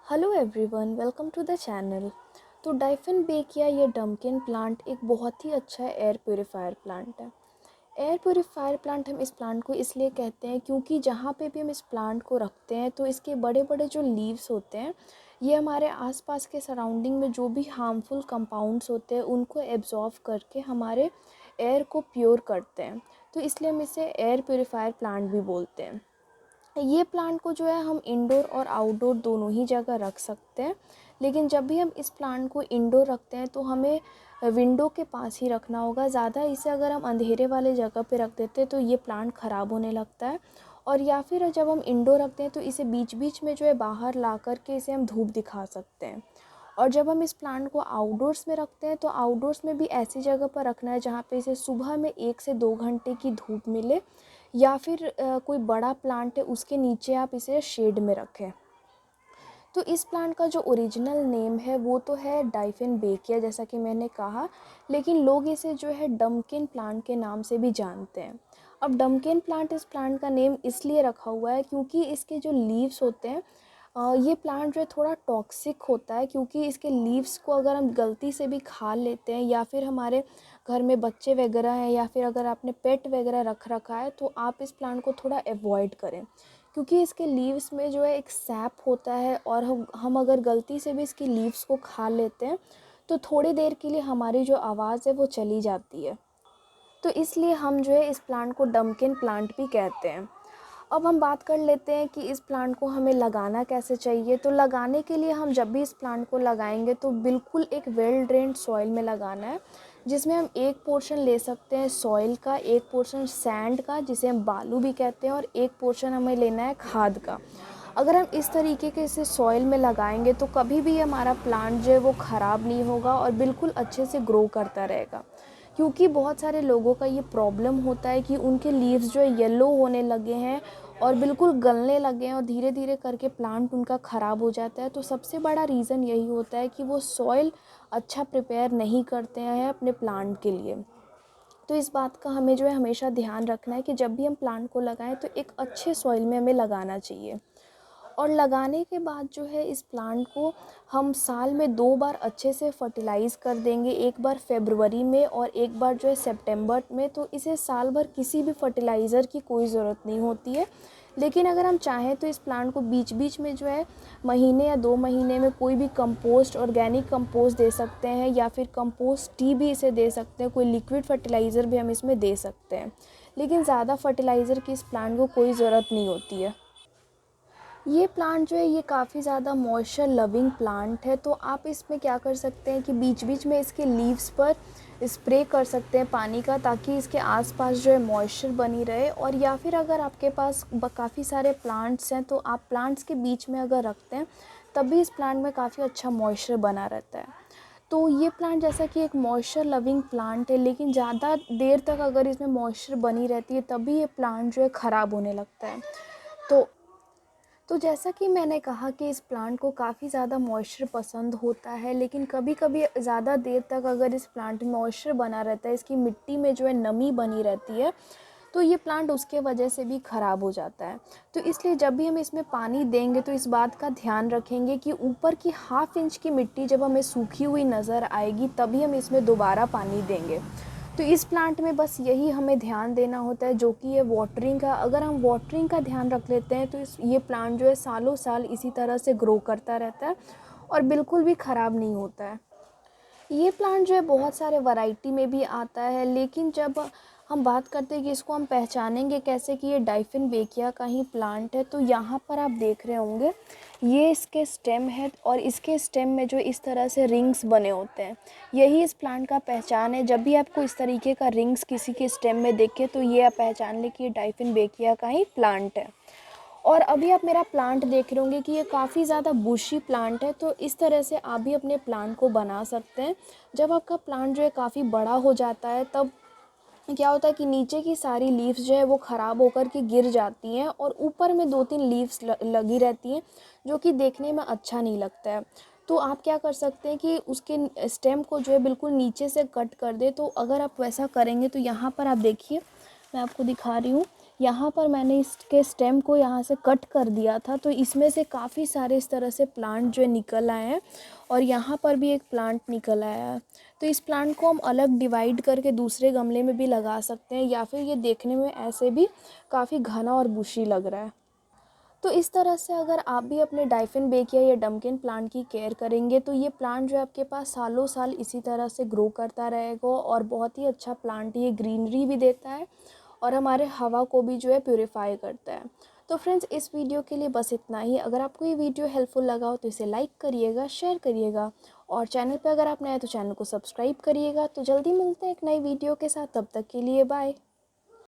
Hello everyone, welcome to the channel. तो डाइफिन बेकिया या डम्किन प्लांट एक बहुत ही अच्छा एयर प्योरीफायर प्लांट है। एयर प्योरीफायर प्लांट हम इस प्लांट को इसलिए कहते हैं क्योंकि जहाँ पे भी हम इस प्लांट को रखते हैं तो इसके बड़े बड़े जो लीव्स होते हैं ये हमारे आसपास के सराउंडिंग में जो भी हार्मफुल कंपाउंड्स होते हैं उनको एब्जॉर्व करके हमारे एयर को प्योर करते हैं। तो इसलिए हम इसे एयर प्योरीफायर प्लांट भी बोलते हैं। ये प्लांट को जो है हम इंडोर और आउटडोर दोनों ही जगह रख सकते हैं, लेकिन जब भी हम इस प्लांट को इंडोर रखते हैं तो हमें विंडो के पास ही रखना होगा। ज़्यादा इसे अगर हम अंधेरे वाले जगह पे रख देते हैं तो ये प्लांट ख़राब होने लगता है। और या फिर जब हम इंडोर रखते हैं तो इसे बीच बीच में जो है बाहर ला कर के इसे हम धूप दिखा सकते हैं। और जब हम इस प्लांट को आउटडोर्स में रखते हैं तो आउटडोर्स में भी ऐसी जगह पर रखना है जहाँ पे इसे सुबह में 1 से 2 घंटे की धूप मिले, या फिर कोई बड़ा प्लांट है उसके नीचे आप इसे शेड में रखें। तो इस प्लांट का जो ओरिजिनल नेम है वो तो है डाइफिन बेकिया, जैसा कि मैंने कहा, लेकिन लोग इसे जो है डम्किन प्लांट के नाम से भी जानते हैं। अब डम्किन प्लांट इस प्लांट का नेम इसलिए रखा हुआ है क्योंकि इसके जो लीव्स होते हैं ये प्लांट जो है थोड़ा टॉक्सिक होता है, क्योंकि इसके लीव्स को अगर हम गलती से भी खा लेते हैं या फिर हमारे घर में बच्चे वगैरह हैं या फिर अगर आपने पेट वगैरह रख रखा है तो आप इस प्लांट को थोड़ा अवॉइड करें, क्योंकि इसके लीव्स में जो है एक सैप होता है और हम अगर गलती से भी इसकी लीव्स को खा लेते हैं तो थोड़ी देर के लिए हमारी जो आवाज़ है वो चली जाती है। तो इसलिए हम जो है इस प्लांट को डम्किन प्लांट भी कहते हैं। अब हम बात कर लेते हैं कि इस प्लांट को हमें लगाना कैसे चाहिए। तो लगाने के लिए हम जब भी इस प्लांट को लगाएंगे तो बिल्कुल एक वेल ड्रेन्ड सॉइल में लगाना है, जिसमें हम एक पोर्शन ले सकते हैं सॉइल का, एक पोर्शन सैंड का जिसे हम बालू भी कहते हैं, और एक पोर्शन हमें लेना है खाद का। अगर हम इस तरीके के इसे सॉइल में लगाएंगे तो कभी भी हमारा प्लांट जो है वो ख़राब नहीं होगा और बिल्कुल अच्छे से ग्रो करता रहेगा। क्योंकि बहुत सारे लोगों का ये प्रॉब्लम होता है कि उनके लीव्स जो है येलो होने लगे हैं और बिल्कुल गलने लगे हैं और धीरे धीरे करके प्लांट उनका ख़राब हो जाता है। तो सबसे बड़ा रीज़न यही होता है कि वो सॉइल अच्छा प्रिपेयर नहीं करते हैं अपने प्लांट के लिए। तो इस बात का हमें जो है हमेशा ध्यान रखना है कि जब भी हम प्लांट को लगाएं तो एक अच्छे सॉइल में हमें लगाना चाहिए। और लगाने के बाद जो है इस प्लांट को हम साल में 2 बार अच्छे से फर्टिलाइज़ कर देंगे, एक बार फरवरी में और एक बार जो है सितंबर में। तो इसे साल भर किसी भी फर्टिलाइज़र की कोई ज़रूरत नहीं होती है। लेकिन अगर हम चाहें तो इस प्लांट को बीच बीच में जो है महीने या 2 महीने में कोई भी कंपोस्ट, ऑर्गेनिक कंपोस्ट दे सकते हैं या फिर कंपोस्ट टी भी इसे दे सकते हैं, कोई लिक्विड फर्टिलाइज़र भी हम इसमें दे सकते हैं। लेकिन ज़्यादा फर्टिलाइज़र की इस प्लांट को कोई ज़रूरत नहीं होती है। ये प्लांट जो है ये काफ़ी ज़्यादा मॉइस्चर लविंग प्लांट है। तो आप इसमें क्या कर सकते हैं कि बीच बीच में इसके लीव्स पर स्प्रे कर सकते हैं पानी का, ताकि इसके आसपास जो है मॉइस्चर बनी रहे। और या फिर अगर आपके पास काफ़ी सारे प्लांट्स हैं तो आप प्लांट्स के बीच में अगर रखते हैं तब भी इस प्लांट में काफ़ी अच्छा मॉइस्चर बना रहता है। तो ये प्लांट जैसा कि एक मॉइस्चर लविंग प्लांट है, लेकिन ज़्यादा देर तक अगर इसमें मॉइस्चर बनी रहती है तभी ये प्लांट जो है ख़राब होने लगता है। तो जैसा कि मैंने कहा कि इस प्लांट को काफ़ी ज़्यादा मॉइस्चर पसंद होता है, लेकिन कभी कभी ज़्यादा देर तक अगर इस प्लांट में मॉइस्चर बना रहता है, इसकी मिट्टी में जो है नमी बनी रहती है, तो ये प्लांट उसके वजह से भी ख़राब हो जाता है। तो इसलिए जब भी हम इसमें पानी देंगे तो इस बात का ध्यान रखेंगे कि ऊपर की 1/2 इंच की मिट्टी जब हमें सूखी हुई नज़र आएगी तभी हम इसमें दोबारा पानी देंगे। तो इस प्लांट में बस यही हमें ध्यान देना होता है, जो कि ये वाटरिंग का। अगर हम वाटरिंग का ध्यान रख लेते हैं तो ये प्लांट जो है सालों साल इसी तरह से ग्रो करता रहता है और बिल्कुल भी ख़राब नहीं होता है। ये प्लांट जो है बहुत सारे वैरायटी में भी आता है, लेकिन जब हम बात करते हैं कि इसको हम पहचानेंगे कैसे कि ये डाइफिन बेकिया का ही प्लांट है, तो यहाँ पर आप देख रहे होंगे ये इसके स्टेम है और इसके स्टेम में जो इस तरह से रिंग्स बने होते हैं, यही इस प्लांट का पहचान है। जब भी आपको इस तरीके का रिंग्स किसी के स्टेम में देखे तो ये आप पहचान लें कि ये डाइफिन बेकिया का ही प्लांट है। और अभी आप मेरा प्लांट देख रहे होंगे कि ये काफ़ी ज़्यादा बुशी प्लांट है। तो इस तरह से आप भी अपने प्लांट को बना सकते हैं। जब आपका प्लांट जो है काफ़ी बड़ा हो जाता है तब क्या होता है कि नीचे की सारी लीव्स जो है वो ख़राब होकर के गिर जाती हैं और ऊपर में 2-3 लीव्स लगी रहती हैं, जो कि देखने में अच्छा नहीं लगता है। तो आप क्या कर सकते हैं कि उसके स्टेम को जो है बिल्कुल नीचे से कट कर दें। तो अगर आप वैसा करेंगे तो यहाँ पर आप देखिए, मैं आपको दिखा रही हूँ, यहाँ पर मैंने इसके स्टेम को यहाँ से कट कर दिया था, तो इसमें से काफ़ी सारे इस तरह से प्लांट जो है निकल आए हैं और यहाँ पर भी एक प्लांट निकल आया है। तो इस प्लांट को हम अलग डिवाइड करके दूसरे गमले में भी लगा सकते हैं, या फिर ये देखने में ऐसे भी काफ़ी घना और बुशी लग रहा है। तो इस तरह से अगर आप भी अपने डाइफिनबेकिया या डंकिन प्लांट की केयर करेंगे तो ये प्लांट जो है आपके पास सालों साल इसी तरह से ग्रो करता रहेगा और बहुत ही अच्छा प्लांट, ये ग्रीनरी भी देता है और हमारे हवा को भी जो है प्यूरिफाई करता है। तो फ्रेंड्स, इस वीडियो के लिए बस इतना ही। अगर आपको ये वीडियो हेल्पफुल लगा हो तो इसे लाइक करिएगा, शेयर करिएगा और चैनल पे अगर आप नए हैं तो चैनल को सब्सक्राइब करिएगा। तो जल्दी मिलते हैं एक नई वीडियो के साथ, तब तक के लिए बाय।